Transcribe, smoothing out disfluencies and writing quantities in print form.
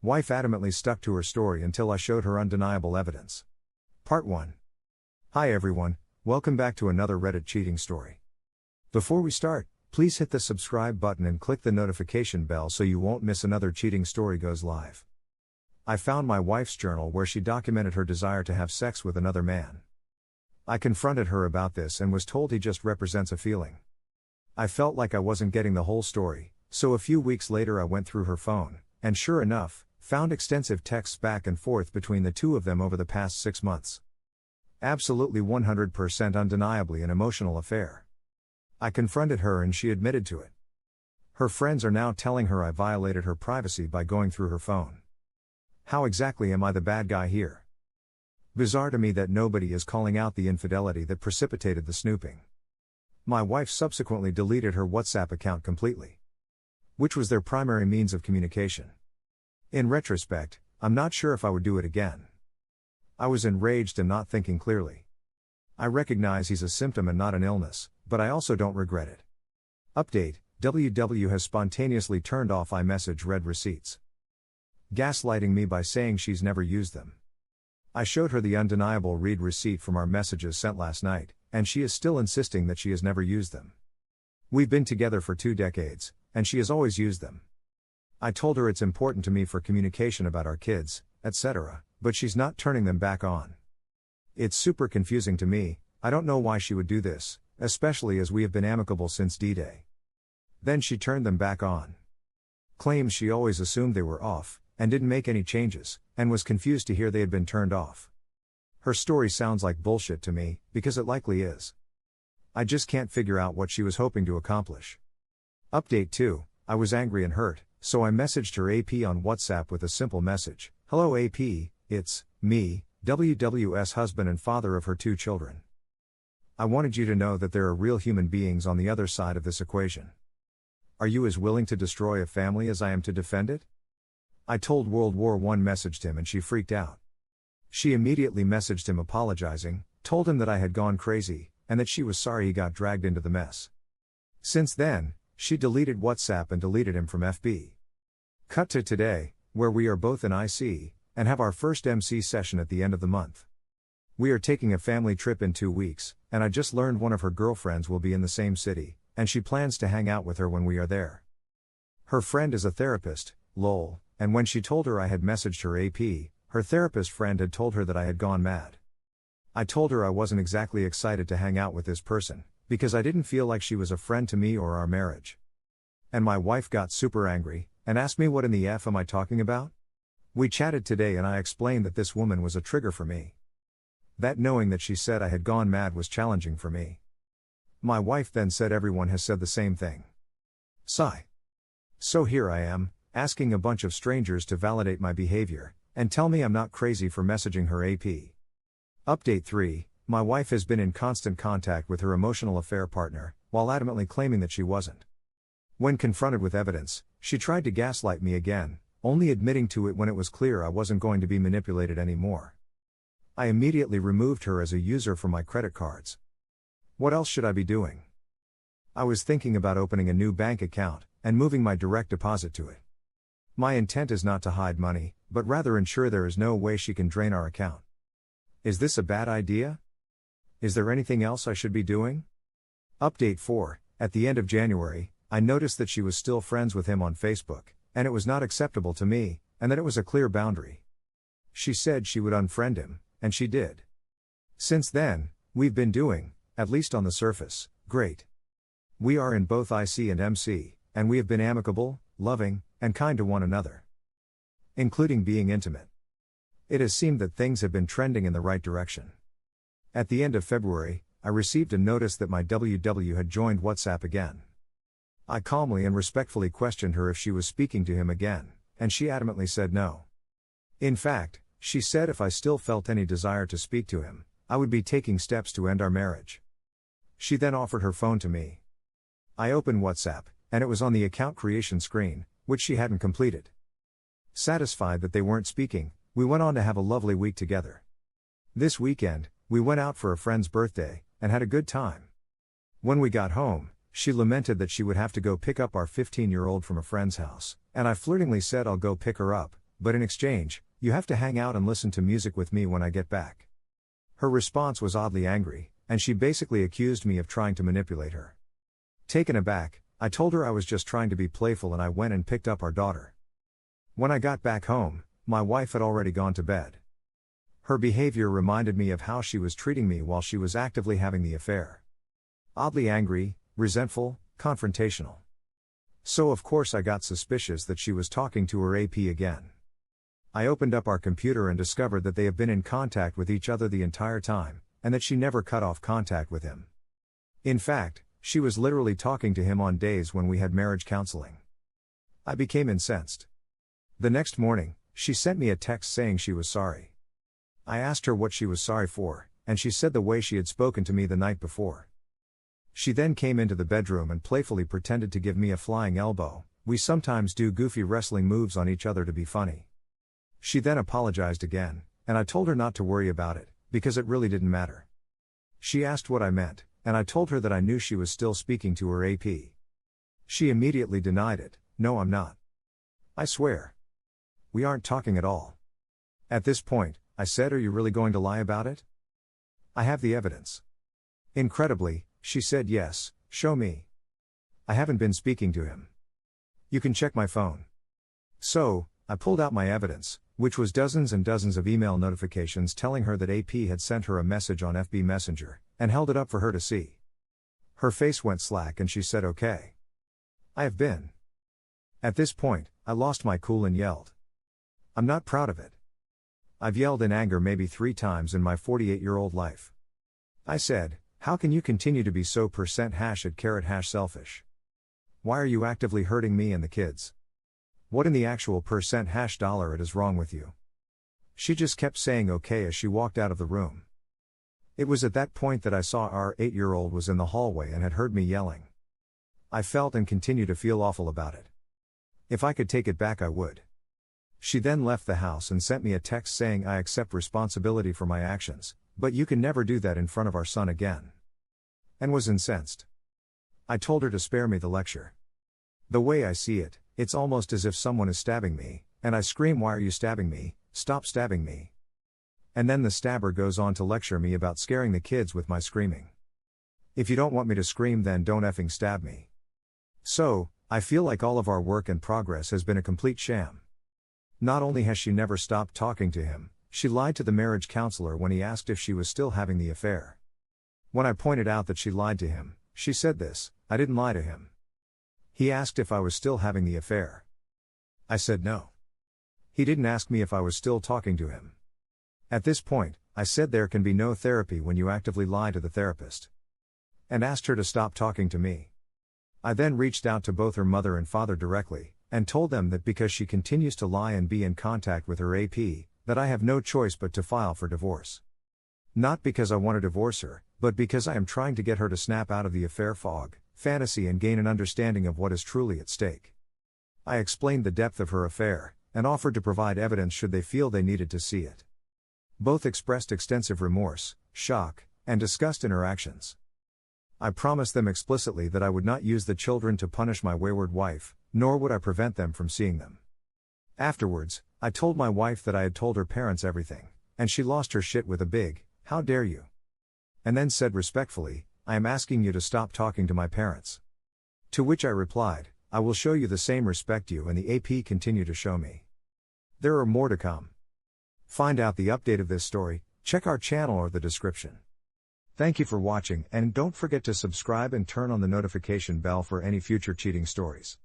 Wife adamantly stuck to her story until I showed her undeniable evidence. Part 1. Hi everyone, welcome back to another Reddit cheating story. Before we start, please hit the subscribe button and click the notification bell so you won't miss another cheating story goes live. I found my wife's journal where she documented her desire to have sex with another man. I confronted her about this and was told he just represents a feeling. I felt like I wasn't getting the whole story, so a few weeks later I went through her phone, and sure enough, found extensive texts back and forth between the two of them over the past 6 months. Absolutely 100% undeniably an emotional affair. I confronted her and she admitted to it. Her friends are now telling her I violated her privacy by going through her phone. How exactly am I the bad guy here? Bizarre to me that nobody is calling out the infidelity that precipitated the snooping. My wife subsequently deleted her WhatsApp account completely, which was their primary means of communication. In retrospect, I'm not sure if I would do it again. I was enraged and not thinking clearly. I recognize he's a symptom and not an illness, but I also don't regret it. Update: WW has spontaneously turned off iMessage read receipts, gaslighting me by saying she's never used them. I showed her the undeniable read receipt from our messages sent last night, and she is still insisting that she has never used them. We've been together for 2 decades, and she has always used them. I told her it's important to me for communication about our kids, etc., but she's not turning them back on. It's super confusing to me. I don't know why she would do this, especially as we have been amicable since D-Day. Then she turned them back on. Claims she always assumed they were off, and didn't make any changes, and was confused to hear they had been turned off. Her story sounds like bullshit to me, because it likely is. I just can't figure out what she was hoping to accomplish. Update 2, I was angry and hurt, so I messaged her AP on WhatsApp with a simple message. Hello AP, it's me, WW's husband and father of her 2 children. I wanted you to know that there are real human beings on the other side of this equation. Are you as willing to destroy a family as I am to defend it? I told World War I messaged him and she freaked out. She immediately messaged him apologizing, told him that I had gone crazy, and that she was sorry he got dragged into the mess. Since then, she deleted WhatsApp and deleted him from FB. Cut to today, where we are both in IC, and have our first MC session at the end of the month. We are taking a family trip in 2 weeks, and I just learned one of her girlfriends will be in the same city, and she plans to hang out with her when we are there. Her friend is a therapist, lol, and when she told her I had messaged her AP, her therapist friend had told her that I had gone mad. I told her I wasn't exactly excited to hang out with this person, because I didn't feel like she was a friend to me or our marriage. And my wife got super angry, and asked me what in the F am I talking about? We chatted today and I explained that this woman was a trigger for me. That knowing that she said I had gone mad was challenging for me. My wife then said everyone has said the same thing. Sigh. So here I am, asking a bunch of strangers to validate my behavior, and tell me I'm not crazy for messaging her AP. Update 3, my wife has been in constant contact with her emotional affair partner, while adamantly claiming that she wasn't. When confronted with evidence, she tried to gaslight me again, only admitting to it when it was clear I wasn't going to be manipulated anymore. I immediately removed her as a user from my credit cards. What else should I be doing? I was thinking about opening a new bank account, and moving my direct deposit to it. My intent is not to hide money, but rather ensure there is no way she can drain our account. Is this a bad idea? Is there anything else I should be doing? Update 4, at the end of January, I noticed that she was still friends with him on Facebook, and it was not acceptable to me, and that it was a clear boundary. She said she would unfriend him, and she did. Since then, we've been doing, at least on the surface, great. We are in both IC and MC, and we have been amicable, loving, and kind to one another, including being intimate. It has seemed that things have been trending in the right direction. At the end of February, I received a notice that my WW had joined WhatsApp again. I calmly and respectfully questioned her if she was speaking to him again, and she adamantly said no. In fact, she said if I still felt any desire to speak to him, I would be taking steps to end our marriage. She then offered her phone to me. I opened WhatsApp, and it was on the account creation screen, which she hadn't completed. Satisfied that they weren't speaking, we went on to have a lovely week together. This weekend, we went out for a friend's birthday, and had a good time. When we got home, she lamented that she would have to go pick up our 15-year-old from a friend's house, and I flirtingly said I'll go pick her up, but in exchange, you have to hang out and listen to music with me when I get back. Her response was oddly angry, and she basically accused me of trying to manipulate her. Taken aback, I told her I was just trying to be playful and I went and picked up our daughter. When I got back home, my wife had already gone to bed. Her behavior reminded me of how she was treating me while she was actively having the affair. Oddly angry, resentful, confrontational. So of course I got suspicious that she was talking to her AP again. I opened up our computer and discovered that they have been in contact with each other the entire time, and that she never cut off contact with him. In fact, she was literally talking to him on days when we had marriage counseling. I became incensed. The next morning, she sent me a text saying she was sorry. I asked her what she was sorry for, and she said the way she had spoken to me the night before. She then came into the bedroom and playfully pretended to give me a flying elbow. We sometimes do goofy wrestling moves on each other to be funny. She then apologized again, and I told her not to worry about it, because it really didn't matter. She asked what I meant, and I told her that I knew she was still speaking to her AP. She immediately denied it. No, I'm not. I swear. We aren't talking at all. At this point, I said, are you really going to lie about it? I have the evidence. Incredibly, she said yes, show me. I haven't been speaking to him. You can check my phone. So, I pulled out my evidence, which was dozens and dozens of email notifications telling her that AP had sent her a message on FB Messenger, and held it up for her to see. Her face went slack and she said okay. I have been. At this point, I lost my cool and yelled. I'm not proud of it. I've yelled in anger maybe 3 times in my 48-year-old life. I said, how can you continue to be so %@selfish? Why are you actively hurting me and the kids? What in the actual $$ it is wrong with you? She just kept saying okay as she walked out of the room. It was at that point that I saw our 8-year-old was in the hallway and had heard me yelling. I felt and continue to feel awful about it. If I could take it back I would. She then left the house and sent me a text saying I accept responsibility for my actions, but you can never do that in front of our son again. And was incensed. I told her to spare me the lecture. The way I see it, it's almost as if someone is stabbing me, and I scream, why are you stabbing me, stop stabbing me. And then the stabber goes on to lecture me about scaring the kids with my screaming. If you don't want me to scream then don't effing stab me. So, I feel like all of our work and progress has been a complete sham. Not only has she never stopped talking to him, she lied to the marriage counselor when he asked if she was still having the affair. When I pointed out that she lied to him, she said this, I didn't lie to him. He asked if I was still having the affair. I said no. He didn't ask me if I was still talking to him. At this point, I said there can be no therapy when you actively lie to the therapist. And asked her to stop talking to me. I then reached out to both her mother and father directly, and told them that because she continues to lie and be in contact with her AP, that I have no choice but to file for divorce. Not because I want to divorce her, but because I am trying to get her to snap out of the affair fantasy and gain an understanding of what is truly at stake. I explained the depth of her affair, and offered to provide evidence should they feel they needed to see it. Both expressed extensive remorse, shock, and disgust in her actions. I promised them explicitly that I would not use the children to punish my wayward wife, nor would I prevent them from seeing them. Afterwards, I told my wife that I had told her parents everything, and she lost her shit with a big, how dare you? And then said respectfully, I am asking you to stop talking to my parents. To which I replied, I will show you the same respect you and the AP continue to show me. There are more to come. Find out the update of this story, check our channel or the description. Thank you for watching, and don't forget to subscribe and turn on the notification bell for any future cheating stories.